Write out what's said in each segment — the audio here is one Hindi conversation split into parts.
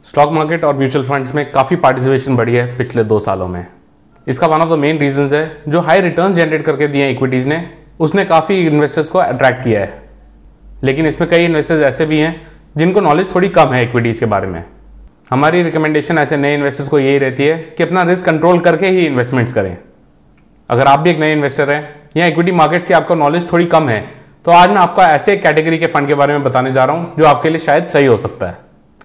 स्टॉक मार्केट और म्यूचुअल फंड्स में काफ़ी पार्टिसिपेशन बढ़ी है पिछले 2 सालों में। इसका one of the main reasons है जो हाई रिटर्न जनरेट करके दिए हैं इक्विटीज़ ने, उसने काफ़ी इन्वेस्टर्स को अट्रैक्ट किया है। लेकिन इसमें कई इन्वेस्टर्स ऐसे भी हैं जिनको नॉलेज थोड़ी कम है इक्विटीज़ के बारे में। हमारी रिकमेंडेशन ऐसे नए इन्वेस्टर्स को यही रहती है कि अपना रिस्क कंट्रोल करके ही इन्वेस्टमेंट्स करें। अगर आप भी एक नए इन्वेस्टर हैं या इक्विटी मार्केट्स की आपको नॉलेज थोड़ी कम है, तो आज मैं आपको ऐसे एक कैटेगरी के फंड के बारे में बताने जा रहा हूं जो आपके लिए शायद सही हो सकता है।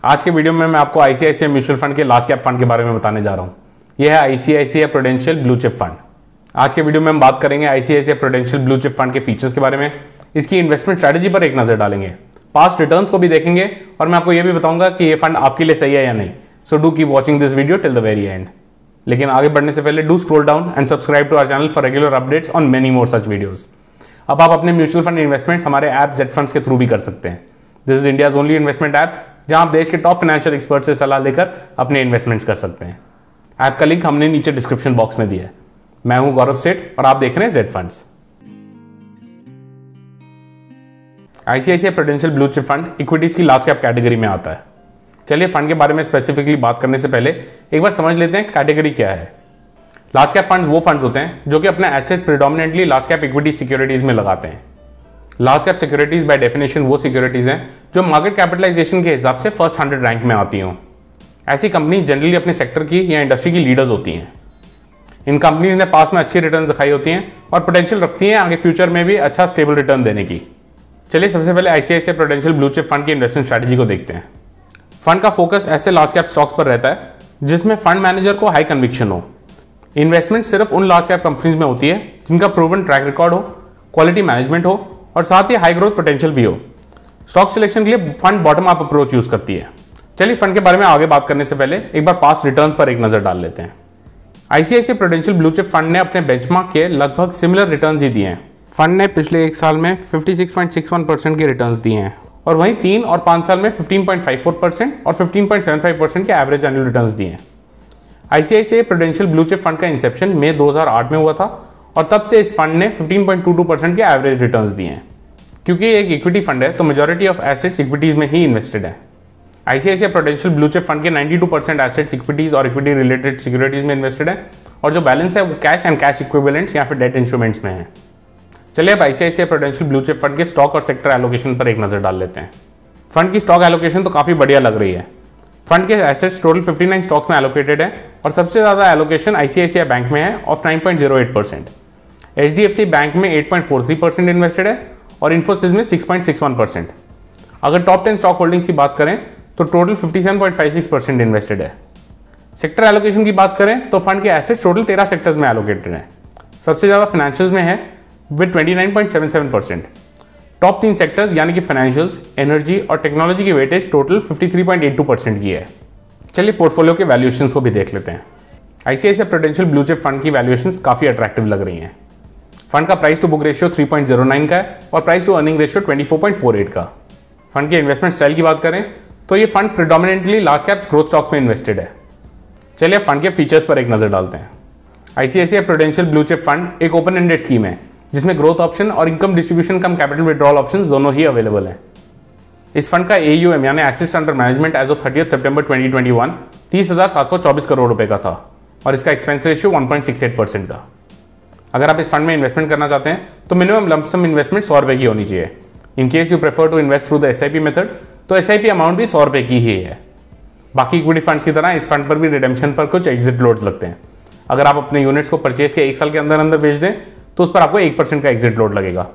आज के वीडियो में मैं आपको आईसीआईसीआई म्यूचुअल फंड के लार्ज कैप फंड के बारे में बताने जा रहा हूं। यह है ICICI prudential blue chip fund. आज के वीडियो में हम बात करेंगे ICICI prudential blue chip fund के फीचर्स के बारे में, इसकी इन्वेस्टमेंट स्ट्रैटेजी पर एक नजर डालेंगे, पास्ट रिटर्न्स को भी देखेंगे और मैं आपको यह भी बताऊंगा कि यह फंड आपके लिए सही है या नहीं। So do keep watching this video till the very end. लेकिन आगे बढ़ने से पहले do scroll down and subscribe to our channel for regular updates on many more such videos. अब आप अपने म्यूचुअल फंड इन्वेस्टमेंट्स हमारे ऐप जेड फंड्स के थ्रू भी कर सकते हैं। This is India's only investment app जहां आप देश के टॉप फाइनेंशियल एक्सपर्ट से सलाह लेकर अपने इन्वेस्टमेंट्स कर सकते हैं। ऐप का लिंक हमने नीचे डिस्क्रिप्शन बॉक्स में दिया है। मैं हूं गौरव सेठ और आप देख रहे हैं Z funds. ICICI prudential blue chip fund equities की लार्ज कैप कैटेगरी में आता है। चलिए फंड के बारे में स्पेसिफिकली बात करने से पहले एक बार समझ लेते हैं कैटेगरी क्या है। लार्ज कैप फंड्स वो फंड्स होते हैं जो कि अपने assets predominantly large cap equity securities में लगाते हैं। Large cap securities by definition वो सिक्योरिटीज हैं जो मार्केट कैपिटलाइजेशन के हिसाब से फर्स्ट 100 रैंक में आती हों। ऐसी कंपनीज जनरली अपने सेक्टर की या इंडस्ट्री की लीडर्स होती हैं। इन कंपनीज ने पास में अच्छी रिटर्न दिखाई होती हैं और पोटेंशियल रखती हैं आगे फ्यूचर में भी अच्छा स्टेबल रिटर्न देने की। चलिए सबसे पहले ICICI prudential blue chip fund की इन्वेस्टमेंट स्ट्रैटेजी को देखते हैं। फंड का फोकस ऐसे लार्ज कैप स्टॉक्स पर रहता है जिसमें फंड मैनेजर को हाई कन्विक्शन हो। इन्वेस्टमेंट सिर्फ उन लार्ज कैप कंपनीज में होती है जिनका प्रूवन ट्रैक रिकॉर्ड हो, क्वालिटी मैनेजमेंट हो और साथ ही हाई ग्रोथ पोटेंशियल भी हो। स्टॉक सिलेक्शन के लिए fund bottom up approach use करती है। चलिए फंड के बारे में आगे बात करने से पहले एक बार पास्ट रिटर्न्स पर एक नजर डाल लेते हैं। ICICI prudential blue chip fund ने अपने बेंचमार्क के लगभग सिमिलर रिटर्न्स ही दिए हैं। फंड ने पिछले एक साल में 56.61% के रिटर्न्स दिए हैं और वहीं 3 और 5 साल में 15.54% और 15.75% के एवरेज एनुअल रिटर्न्स दिए हैं। ICICI prudential blue chip fund का इंसेप्शन मई 2008 में हुआ था और तब से इस फंड ने 15.22% के एवरेज रिटर्न्स दिए हैं। क्योंकि एक इक्विटी फंड है तो मेजॉरिटी ऑफ एसेट्स इक्विटीज में ही इन्वेस्टेड है। ICICI prudential blue chip fund के 92% एसेट्स इक्विटीज और इक्विटी रिलेटेड सिक्योरिटीज में इन्वेस्टेड है और जो बैलेंस है वो कैश एंड कैश इक्विवेलेंट्स या फिर डेट इंस्ट्रूमेंट्स में है। चलिए अब ICICI prudential blue chip fund के स्टॉक और सेक्टर एलोकेशन पर एक नजर डाल लेते हैं। फंड की स्टॉक एलोकेशन तो काफी बढ़िया लग रही है। फंड के एसेट्स टोटल 59 स्टॉक्स में एलोकेटेड है और सबसे ज्यादा एलोकेशन आईसीआईसीआई बैंक में है ऑफ 9.08%। एचडीएफसी बैंक में 8.43% इन्वेस्टेड है और इन्फोसिस में 6.61%। अगर टॉप 10 स्टॉक होल्डिंग्स की बात करें तो टोटल 57.56% इन्वेस्टेड है। सेक्टर एलोकेशन की बात करें तो फंड के एसेट्स टोटल 13 सेक्टर्स में एलोकेटेड है। सबसे ज्यादा फाइनेंशियल्स में है विद 29.77%। टॉप 3 सेक्टर्स यानी कि फाइनेंशियल्स, एनर्जी और टेक्नोलॉजी की वेटेज टोटल 53.82% की है। चलिए पोर्टफोलियो के वैल्यूएशंस को भी देख लेते हैं। ICICI prudential blue chip fund की वैल्यूएशंस काफी अट्रैक्टिव लग रही हैं। फंड का प्राइस टू बुक रेशियो 3.09 का है और प्राइस टू अर्निंग रेशियो 24.48 का। फंड के इन्वेस्टमेंट स्टाइल की बात करें तो ये fund predominantly large cap growth stocks में इन्वेस्टेड है। चलिए फंड के फीचर्स पर एक नजर डालते हैं। ICICI prudential blue chip fund एक ओपन एंडेड स्कीम है जिसमें ग्रोथ ऑप्शन और income distribution cum capital withdrawal options दोनों ही अवेलेबल हैं। इस फंड का AUM यानी assets under management as of 30 सितंबर 2021 30,724 करोड़ रुपए का था और इसका एक्सपेंस रेशियो 1.68% का। अगर आप इस फंड में इन्वेस्टमेंट करना चाहते हैं तो मिनिमम लंप सम इन्वेस्टमेंट 100 रुपए की होनी चाहिए। In case you prefer to invest through the SIP method तो SIP अमाउंट भी 100 रुपए की ही है। बाकी इक्विटी फंड्स की तरह इस फंड पर भी रिडेम्पशन पर कुछ एग्जिट लोड्स लगते हैं। अगर आप अपने यूनिट्स को परचेज के 1 साल के अंदर अंदर बेच दें तो उस पर आपको 1% का एग्जिट लोड लगेगा।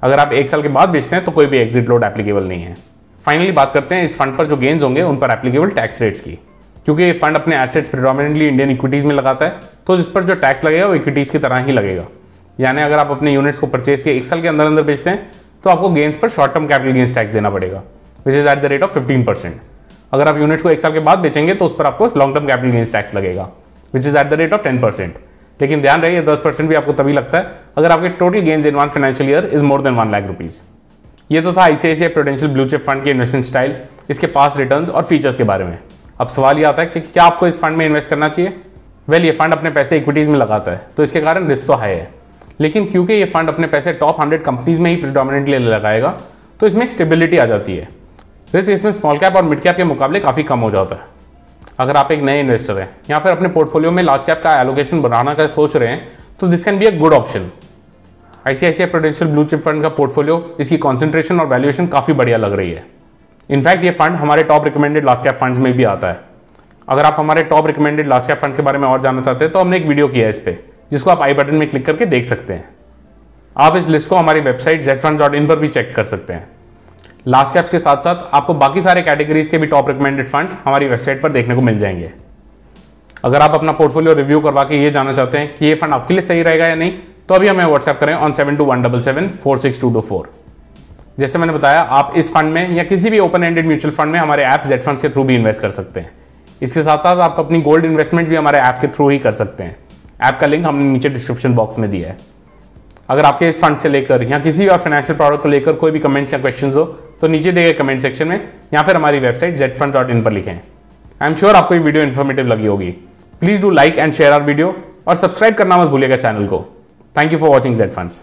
अगर आप 1 साल के बाद बेचते हैं तो कोई भी एग्जिट लोड एप्लीकेबल नहीं है। फाइनली बात करते हैं इस फंड पर जो गेन्स होंगे उन पर एप्लीकेबल टैक्स रेट्स की। क्योंकि ये फंड अपने एसेट्स प्रेडोमिनेंटली इंडियन इक्विटीज में लगाता है तो इस पर जो टैक्स लगेगा वो इक्विटीज की तरह ही लगेगा। यानी अगर आप अपने यूनिट्स को परचेज के 1 साल के अंदर अंदर बेचते हैं तो आपको गेन्स पर short term capital gains tax देना पड़ेगा विच is at the rate of 15%। अगर आप यूनिट्स को 1 साल के बाद बेचेंगे तो उस पर आपको long term capital gains tax लगेगा which is at the rate of 10%। लेकिन ध्यान रहे 10% भी आपको तभी लगता है अगर आपके total gains in 1 financial year is more than 1 lakh rupees. ये तो था ICICI prudential blue chip fund के इन्वेस्टमेंट स्टाइल, इसके पास रिटर्न्स और फीचर्स के बारे में। अब सवाल ये आता है कि क्या आपको इस फंड में इन्वेस्ट करना चाहिए। वेल ये फंड अपने पैसे इक्विटीज में लगाता है तो इसके कारण रिस्क तो हाई है, लेकिन क्योंकि ये फंड अपने पैसे टॉप 100 कंपनीज में ही प्रेडोमिनेंटली लगाएगा तो इसमें एक स्टेबिलिटी आ जाती है। रिस्क इसमें स्मॉल कैप और मिड कैप के मुकाबले काफी कम हो जाता है। अगर आप एक नए इन्वेस्टर हैं या फिर अपने पोर्टफोलियो में लार्ज कैप का एलोकेशन बढ़ाना का सोच रहे हैं तो this can be a good option. ICICI prudential blue chip fund का पोर्टफोलियो, इसकी कॉन्सेंट्रेशन और वैल्यूएशन काफ़ी बढ़िया लग रही है। इनफैक्ट ये फंड हमारे top recommended large cap funds में भी आता है। अगर आप हमारे top recommended large cap funds के बारे में और जानना चाहते हैं तो हमने एक वीडियो किया है इस पे, जिसको आप आई बटन में क्लिक करके देख सकते हैं। आप इस लिस्ट को हमारी वेबसाइट zfunds.in पर भी चेक कर सकते हैं। लार्ज कैप्स के साथ साथ आपको बाकी सारे कैटेगरीज के भी टॉप रिकमेंडेड फंड्स हमारी वेबसाइट पर देखने को मिल जाएंगे। अगर आप अपना पोर्टफोलियो रिव्यू करवा के ये जानना चाहते हैं कि ये फंड आपके लिए सही रहेगा या नहीं, तो अभी हमें व्हाट्सएप करें ऑन 7217746224। जैसे मैंने बताया, आप इस फंड में या किसी भी ओपन एंडेड म्यूचुअल फंड में हमारे ऐप जेड फंड्स के थ्रू भी इन्वेस्ट कर सकते हैं। इसके साथ साथ आप अपनी गोल्ड इन्वेस्टमेंट भी हमारे ऐप के थ्रू ही कर सकते हैं। ऐप का लिंक हमने नीचे डिस्क्रिप्शन बॉक्स में दिया है। अगर आपके इस फंड से लेकर या किसी और फाइनेंशियल प्रोडक्ट को लेकर कोई भी कमेंट्स या क्वेश्चंस हो तो नीचे दिए गए कमेंट सेक्शन में या फिर हमारी वेबसाइट zfunds.in पर लिखें। आई एम श्योर आपको ये वीडियो इन्फॉर्मेटिव लगी होगी। Please do like and share our video और सब्सक्राइब करना मत भूलिएगा चैनल को। Thank you for watching Z funds.